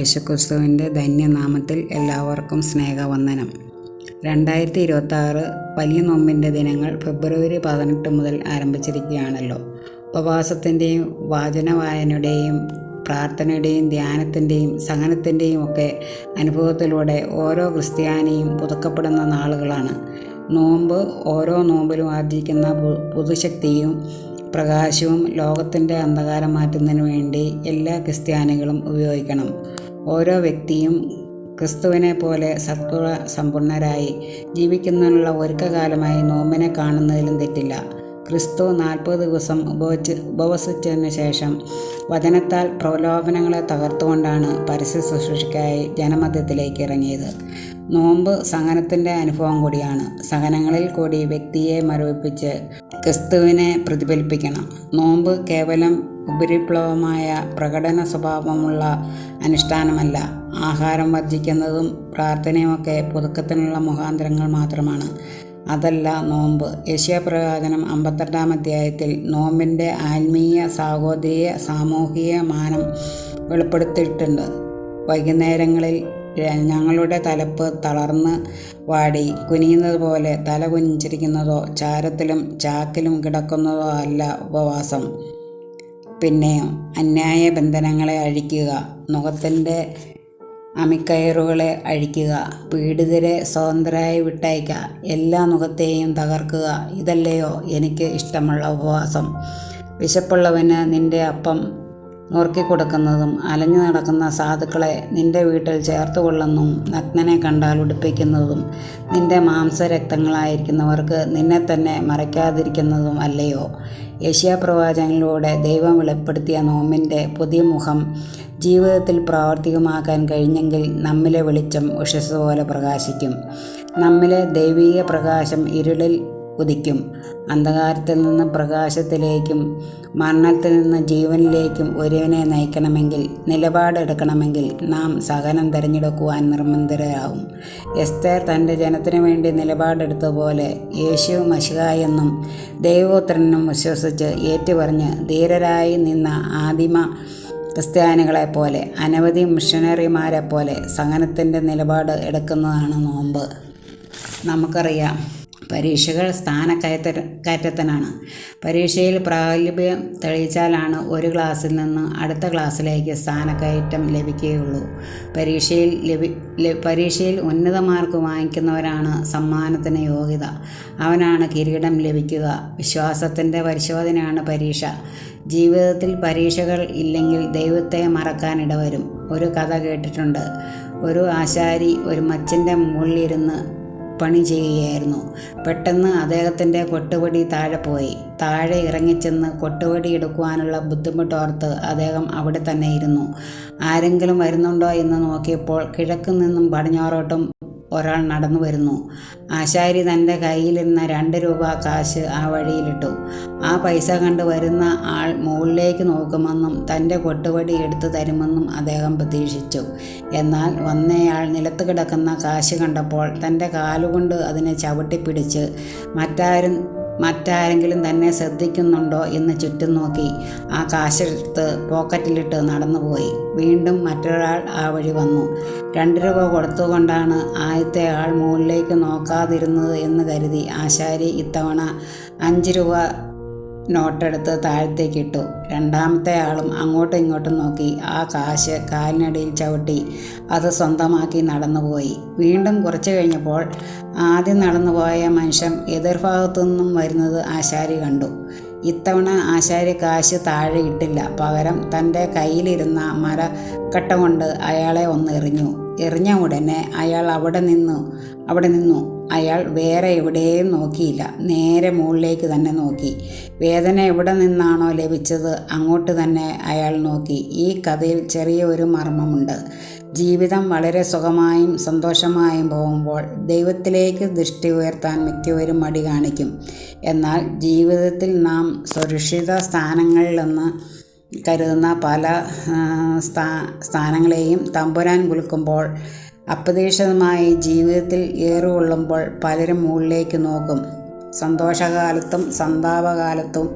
യേശുക്രിസ്തുവിൻ്റെ ധന്യനാമത്തിൽ എല്ലാവർക്കും സ്നേഹവന്ദനം. 2026 വലിയ നോമ്പിൻ്റെ ദിനങ്ങൾ ഫെബ്രുവരി 18 മുതൽ ആരംഭിച്ചിരിക്കുകയാണല്ലോ. ഉപവാസത്തിൻ്റെയും വാചനവായനയുടെയും പ്രാർത്ഥനയുടെയും ധ്യാനത്തിൻ്റെയും സഹനത്തിൻ്റെയും ഒക്കെ അനുഭവത്തിലൂടെ ഓരോ ക്രിസ്ത്യാനിയും പുതുക്കപ്പെടുന്ന നാളുകളാണ്. നോമ്പ് ഓരോ നോമ്പിലും ആർജിക്കുന്ന പുതുശക്തിയും പ്രകാശവും ലോകത്തിൻ്റെ അന്ധകാരം മാറ്റുന്നതിന് വേണ്ടി എല്ലാ ക്രിസ്ത്യാനികളും ഉപയോഗിക്കണം. ഓരോ വ്യക്തിയും ക്രിസ്തുവിനെ പോലെ സത്വ സമ്പൂർണരായി ജീവിക്കുന്നതിനുള്ള ഒരുക്കകാലമായി നോമ്പിനെ കാണുന്നതിലും തെറ്റില്ല. ക്രിസ്തു 40 ദിവസം ഉപവസിച്ചതിന് ശേഷം വചനത്താൽ പ്രലോഭനങ്ങളെ തകർത്തുകൊണ്ടാണ് പരസ്യ ശുശ്രൂഷയ്ക്കായി ജനമധ്യത്തിലേക്ക് ഇറങ്ങിയത്. നോമ്പ് സഹനത്തിൻ്റെ അനുഭവം കൂടിയാണ്. സഹനങ്ങളിൽ കൂടി വ്യക്തിയെ മരവിപ്പിച്ച് ക്രിസ്തുവിനെ പ്രതിഫലിപ്പിക്കണം. നോമ്പ് കേവലം ഉപരിപ്ലവമായ പ്രകടന സ്വഭാവമുള്ള അനുഷ്ഠാനമല്ല. ആഹാരം വർജിക്കുന്നതും പ്രാർത്ഥനയുമൊക്കെ പുതുക്കത്തിനുള്ള മുഖാന്തരങ്ങൾ മാത്രമാണ്. അതല്ല നോമ്പ്. യെശയ്യാപ്രവചനം 52-ാം അധ്യായത്തിൽ നോമ്പിൻ്റെ ആത്മീയ, സാഹോദര്യ, സാമൂഹിക മാനം വെളിപ്പെടുത്തിയിട്ടുണ്ട്. വൈകുന്നേരങ്ങളിൽ ഞങ്ങളുടെ തലപ്പ് തളർന്ന് വാടി കുനിയുന്നത് പോലെ തല കുനിച്ചിരിക്കുന്നതോ ചാരത്തിലും ചാക്കിലും കിടക്കുന്നതോ അല്ല ഉപവാസം. പിന്നെയോ അന്യായ ബന്ധനങ്ങളെ അഴിക്കുക, നുകത്തിൻ്റെ അമിക്കയറുകളെ അഴിക്കുക, പീഡിതരെ സ്വതന്ത്രരായി വിട്ടയക്കുക, എല്ലാ നുകത്തെയും തകർക്കുക. ഇതല്ലയോ എനിക്ക് ഇഷ്ടമുള്ള ഉപവാസം? വിശപ്പുള്ളവന് നിൻ്റെ അപ്പം നുറുക്കിക്കൊടുക്കുന്നതും അലഞ്ഞു നടക്കുന്ന സാധുക്കളെ നിൻ്റെ വീട്ടിൽ ചേർത്തുകൊള്ളുന്നതും നഗ്നനെ കണ്ടാൽ ഉടുപ്പിക്കുന്നതും നിൻ്റെ മാംസരക്തങ്ങളായിരിക്കുന്നവർക്ക് നിന്നെ തന്നെ മറയ്ക്കാതിരിക്കുന്നതും അല്ലയോ? യെശയ്യാപ്രവാചകനിലൂടെ ദൈവം വെളിപ്പെടുത്തിയ നോമ്പിൻ്റെ പുതിയ മുഖം ജീവിതത്തിൽ പ്രാവർത്തികമാക്കാൻ കഴിഞ്ഞെങ്കിൽ നമ്മിലെ വെളിച്ചം ഉഷസ് പോലെ പ്രകാശിക്കും. നമ്മിലെ ദൈവിക പ്രകാശം ഇരുളിൽ ഉദിക്കും. അന്ധകാരത്തിൽ നിന്ന് പ്രകാശത്തിലേക്കും മരണത്തിൽ നിന്ന് ജീവനിലേക്കും ഒരുവനെ നയിക്കണമെങ്കിൽ, നിലപാടെടുക്കണമെങ്കിൽ നാം സഹനം തിരഞ്ഞെടുക്കുവാൻ നിർബന്ധിതരാകും. എസ്തേർ തൻ്റെ ജനത്തിനു വേണ്ടി നിലപാടെടുത്തതുപോലെ യേശു മശിഹായെന്നും ദൈവപുത്രനും വിശ്വസിച്ച് ഏറ്റുപറഞ്ഞ് ധീരരായി നിന്ന ആദിമ ക്രിസ്ത്യാനികളെപ്പോലെ അനവധി മിഷനറിമാരെ പോലെ സഹനത്തിൻ്റെ നിലപാട് എടുക്കുന്നതാണ് നോമ്പ്. നമുക്കറിയാം, പരീക്ഷകൾ സ്ഥാനക്കയറ്റത്തിനാണ്. പരീക്ഷയിൽ പ്രാഗൽഭ്യം തെളിയിച്ചാലാണ് ഒരു ക്ലാസ്സിൽ നിന്ന് അടുത്ത ക്ലാസ്സിലേക്ക് സ്ഥാനക്കയറ്റം ലഭിക്കുകയുള്ളൂ. പരീക്ഷയിൽ ഉന്നത മാർക്ക് വാങ്ങിക്കുന്നവരാണ് സമ്മാനത്തിന് യോഗ്യത. അവനാണ് കിരീടം ലഭിക്കുക. വിശ്വാസത്തിൻ്റെ പരിശോധനയാണ് പരീക്ഷ. ജീവിതത്തിൽ പരീക്ഷകൾ ഇല്ലെങ്കിൽ ദൈവത്തെ മറക്കാനിടവരും. ഒരു കഥ കേട്ടിട്ടുണ്ട്. ഒരു ആശാരി ഒരു മച്ചിൻ്റെ മുകളിലിരുന്ന് പണി ചെയ്യുകയായിരുന്നു. പെട്ടെന്ന് അദ്ദേഹത്തിൻ്റെ കൊട്ടുപടി താഴെ പോയി. താഴെ ഇറങ്ങിച്ചെന്ന് കൊട്ടുപടി എടുക്കുവാനുള്ള ബുദ്ധിമുട്ടോർത്ത് അദ്ദേഹം അവിടെ തന്നെ ഇരുന്നു. ആരെങ്കിലും വരുന്നുണ്ടോ എന്ന് നോക്കിയപ്പോൾ കിഴക്ക് നിന്നും പടിഞ്ഞാറോട്ടും ഒരാൾ നടന്നു വരുന്നു. ആശാരി തൻ്റെ കയ്യിലിരുന്ന 2 രൂപ കാശ് ആ വഴിയിലിട്ടു. ആ പൈസ കണ്ട് വരുന്ന ആൾ മുകളിലേക്ക് നോക്കുമെന്നും തൻ്റെ കൊട്ടുപടി എടുത്തു തരുമെന്നും അദ്ദേഹം പ്രതീക്ഷിച്ചു. എന്നാൽ വന്നയാൾ നിലത്ത് കിടക്കുന്ന കാശ് കണ്ടപ്പോൾ തൻ്റെ കാലുകൊണ്ട് അതിനെ ചവിട്ടിപ്പിടിച്ച് മറ്റാരെങ്കിലും തന്നെ ശ്രദ്ധിക്കുന്നുണ്ടോ എന്ന് ചുറ്റും നോക്കി ആ കാശെടുത്ത് പോക്കറ്റിലിട്ട് നടന്നുപോയി. വീണ്ടും മറ്റൊരാൾ ആ വഴി വന്നു. 2 രൂപ കൊടുത്തുകൊണ്ടാണ് ആദ്യത്തെ ആൾ മുകളിലേക്ക് നോക്കാതിരുന്നത് എന്ന് കരുതി ആശാരി ഇത്തവണ 5 രൂപ നോട്ടെടുത്ത് താഴത്തേക്കിട്ടു. രണ്ടാമത്തെ ആളും അങ്ങോട്ടും ഇങ്ങോട്ടും നോക്കി ആ കാശ് കാലിനടിയിൽ ചവിട്ടി അത് സ്വന്തമാക്കി നടന്നുപോയി. വീണ്ടും കുറച്ച് കഴിഞ്ഞപ്പോൾ ആദ്യം നടന്നുപോയ മനുഷ്യൻ എതിർഭാഗത്തു നിന്നും വരുന്നത് ആശാരി കണ്ടു. ഇത്തവണ ആശാരി കാശ് താഴെ ഇട്ടില്ല. പകരം തൻ്റെ കയ്യിലിരുന്ന മരക്കട്ട കൊണ്ട് അയാളെ ഒന്ന് എറിഞ്ഞു. എറിഞ്ഞ ഉടനെ അയാൾ അവിടെ നിന്നു. അയാൾ വേറെ എവിടെയും നോക്കിയില്ല. നേരെ മുകളിലേക്ക് തന്നെ നോക്കി. വേദന എവിടെ നിന്നാണോ ലഭിച്ചത് അങ്ങോട്ട് തന്നെ അയാൾ നോക്കി. ഈ കഥയിൽ ചെറിയ ഒരു മർമ്മമുണ്ട്. ജീവിതം വളരെ സുഖമായും സന്തോഷമായും പോകുമ്പോൾ ദൈവത്തിലേക്ക് ദൃഷ്ടി ഉയർത്താൻ മിക്കവരും മടി കാണിക്കും. എന്നാൽ ജീവിതത്തിൽ നാം സുരക്ഷിത സ്ഥാനങ്ങളിലെന്ന് കരുതുന്ന പല സ്ഥാനങ്ങളെയും തമ്പുരാൻ കുലുക്കുമ്പോൾ, അപ്രതീക്ഷിതമായി ജീവിതത്തിൽ ഏറുകൊള്ളുമ്പോൾ പലരും മുകളിലേക്ക് നോക്കും. സന്തോഷകാലത്തും സന്താപകാലത്തും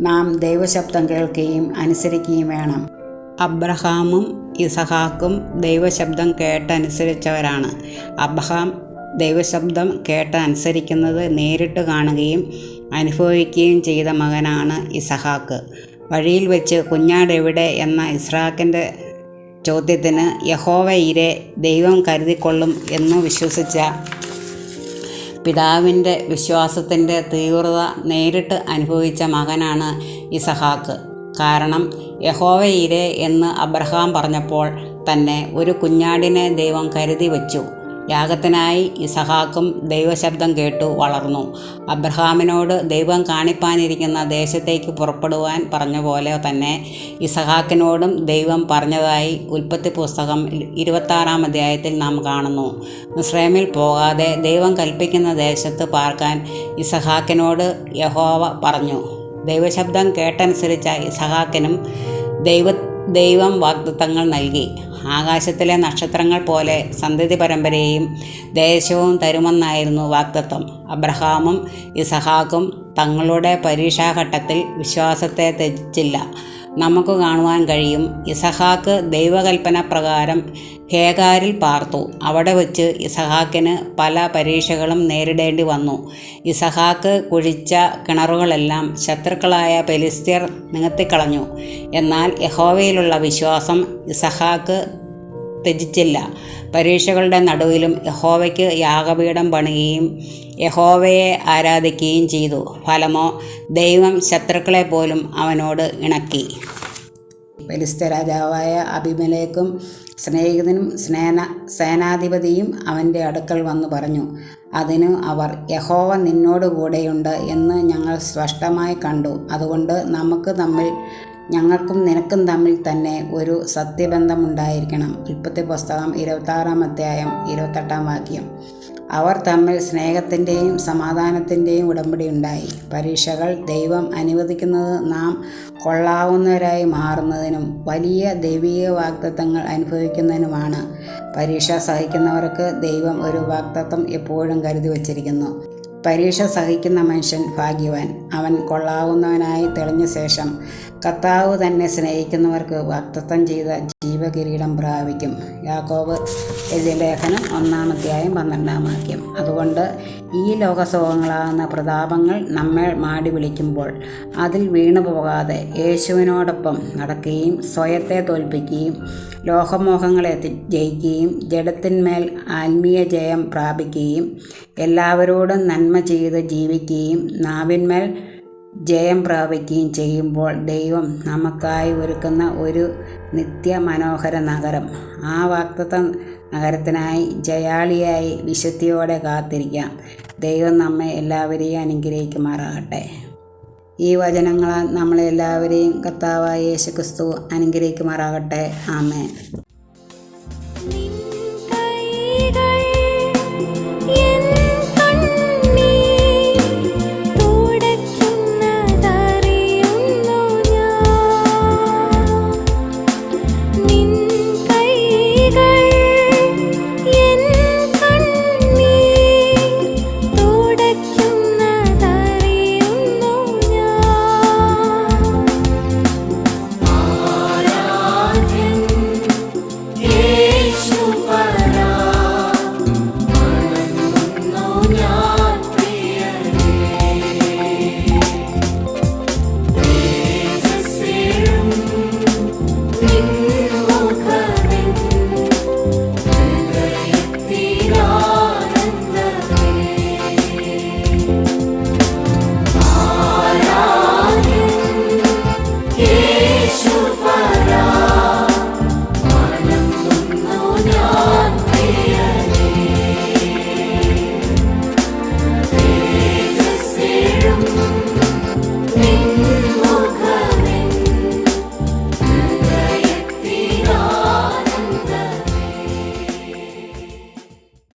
നാം ദൈവശബ്ദം കേൾക്കുകയും അനുസരിക്കുകയും വേണം. അബ്രഹാമും ഇസഹാക്കും ദൈവശബ്ദം കേട്ടനുസരിച്ചവരാണ്. അബ്രഹാം ദൈവശബ്ദം കേട്ടനുസരിക്കുന്നത് നേരിട്ട് കാണുകയും അനുഭവിക്കുകയും ചെയ്ത മകനാണ് ഇസഹാക്ക്. വഴിയിൽ വെച്ച് കുഞ്ഞാടെവിടെ എന്ന ഇസ്ഹാക്കിൻ്റെ ചോദ്യത്തിന് യഹോവ ഇരെ, ദൈവം കരുതിക്കൊള്ളും എന്നു വിശ്വസിച്ച പിതാവിൻ്റെ വിശ്വാസത്തിൻ്റെ തീവ്രത നേരിട്ട് അനുഭവിച്ച മകനാണ് ഇസഹാക്ക്. കാരണം യഹോവ ഇരെ എന്ന് അബ്രഹാം പറഞ്ഞപ്പോൾ തന്നെ ഒരു കുഞ്ഞാടിനെ ദൈവം കരുതി വച്ചു. യാഗത്തിനായി ഇസഹാക്കും ദൈവശബ്ദം കേട്ടു വളർന്നു. അബ്രഹാമിനോട് ദൈവം കാണിപ്പാനിരിക്കുന്ന ദേശത്തേക്ക് പുറപ്പെടുവാൻ പറഞ്ഞ പോലെ തന്നെ ഇസഹാക്കിനോടും ദൈവം പറഞ്ഞതായി ഉൽപ്പത്തി പുസ്തകം 26-ാം അധ്യായത്തിൽ നാം കാണുന്നു. മിസ്രൈമിൽ പോകാതെ ദൈവം കൽപ്പിക്കുന്ന ദേശത്ത് പാർക്കാൻ ഇസഹാക്കിനോട് യഹോവ പറഞ്ഞു. ദൈവശബ്ദം കേട്ടനുസരിച്ച ഇസഹാക്കിനും ദൈവം വാഗ്ദത്തങ്ങൾ നൽകി. ആകാശത്തിലെ നക്ഷത്രങ്ങൾ പോലെ സന്തതി പരമ്പരയും ദേശവും തരുമെന്നായിരുന്നു വാഗ്ദത്തം. അബ്രഹാമും ഇസഹാക്കും തങ്ങളുടെ പരീക്ഷാഘട്ടത്തിൽ വിശ്വാസത്തെ ത്യജിച്ചില്ല. നമുക്ക് കാണുവാൻ കഴിയും. ഇസഹാക്ക് ദൈവകൽപ്പന പ്രകാരം ഹേഗാരിൽ പാർത്തു. അവിടെ വച്ച് ഇസഹാക്കിന് പല പരീക്ഷകളും നേരിടേണ്ടി വന്നു. ഇസഹാക്ക് കുഴിച്ച കിണറുകളെല്ലാം ശത്രുക്കളായ ഫെലിസ്ത്യർ നികത്തിക്കളഞ്ഞു. എന്നാൽ യഹോവയിലുള്ള വിശ്വാസം ഇസഹാക്ക് ത്യജിച്ചില്ല. പരീക്ഷകളുടെ നടുവിലും യഹോവയ്ക്ക് യാഗപീഠം പണിയുകയും യഹോവയെ ആരാധിക്കുകയും ചെയ്തു. ഫലമോ, ദൈവം ശത്രുക്കളെ പോലും അവനോട് ഇണക്കി. ഫെലിസ്ത്യ രാജാവായ അബീമേലെക്കും സ്നേഹിതനും സേനാധിപതിയും അവൻ്റെ അടുക്കൽ വന്നു പറഞ്ഞു. അതിന് അവർ, യഹോവ നിന്നോട് കൂടെയുണ്ട് എന്ന് ഞങ്ങൾ സ്പഷ്ടമായി കണ്ടു. അതുകൊണ്ട് ഞങ്ങൾക്കും നിനക്കും തമ്മിൽ തന്നെ ഒരു സത്യബന്ധമുണ്ടായിരിക്കണം. ഉൽപ്പത്തി പുസ്തകം 26-ാം അധ്യായം 28-ാം വാക്യം. അവർ തമ്മിൽ സ്നേഹത്തിൻ്റെയും സമാധാനത്തിൻ്റെയും ഉടമ്പടി ഉണ്ടായി. പരീക്ഷകൾ ദൈവം അനുവദിക്കുന്നത് നാം കൊള്ളാവുന്നവരായി മാറുന്നതിനും വലിയ ദൈവിക വാഗ്ദത്തങ്ങൾ അനുഭവിക്കുന്നതിനുമാണ്. പരീക്ഷ സഹിക്കുന്നവർക്ക് ദൈവം ഒരു വാഗ്ദത്തം എപ്പോഴും കരുതി വച്ചിരിക്കുന്നു. പരീക്ഷ സഹിക്കുന്ന മനുഷ്യൻ ഭാഗ്യവാൻ. അവൻ കൊള്ളാവുന്നവനായി തെളിഞ്ഞ ശേഷം കർത്താവ് തന്നെ സ്നേഹിക്കുന്നവർക്ക് വാഗ്ദത്തം ചെയ്ത ജീവകിരീടം പ്രാപിക്കും. യാക്കോബ് എഴുതിയ ലേഖനം 1-ാം അധ്യായം 12-ാം വാക്യം. അതുകൊണ്ട് ഈ ലോകസുഖങ്ങളാകുന്ന പ്രതാപങ്ങൾ നമ്മെ മാടി വിളിക്കുമ്പോൾ അതിൽ വീണു പോകാതെ യേശുവിനോടൊപ്പം നടക്കുകയും സ്വയത്തെ തോൽപ്പിക്കുകയും ലോകമോഹങ്ങളെ ജയിക്കുകയും ജഡത്തിന്മേൽ ആത്മീയ ജയം പ്രാപിക്കുകയും എല്ലാവരോടും നന്മ ചെയ്ത് ജീവിക്കുകയും നാവിന്മേൽ ജയം പ്രാപിക്കുകയും ചെയ്യുമ്പോൾ ദൈവം നമുക്കായി ഒരുക്കുന്ന ഒരു നിത്യമനോഹര നഗരം, ആ വാഗ്ദത്ത നഗരത്തിനായി ജയാളിയായി വിശുദ്ധിയോടെ കാത്തിരിക്കാം. ദൈവം നമ്മെ എല്ലാവരെയും അനുഗ്രഹിക്കുമാറാകട്ടെ. ഈ വചനങ്ങളാൽ നമ്മളെല്ലാവരെയും കർത്താവായ യേശുക്രിസ്തു അനുഗ്രഹിക്കുമാറാകട്ടെ. ആമേൻ.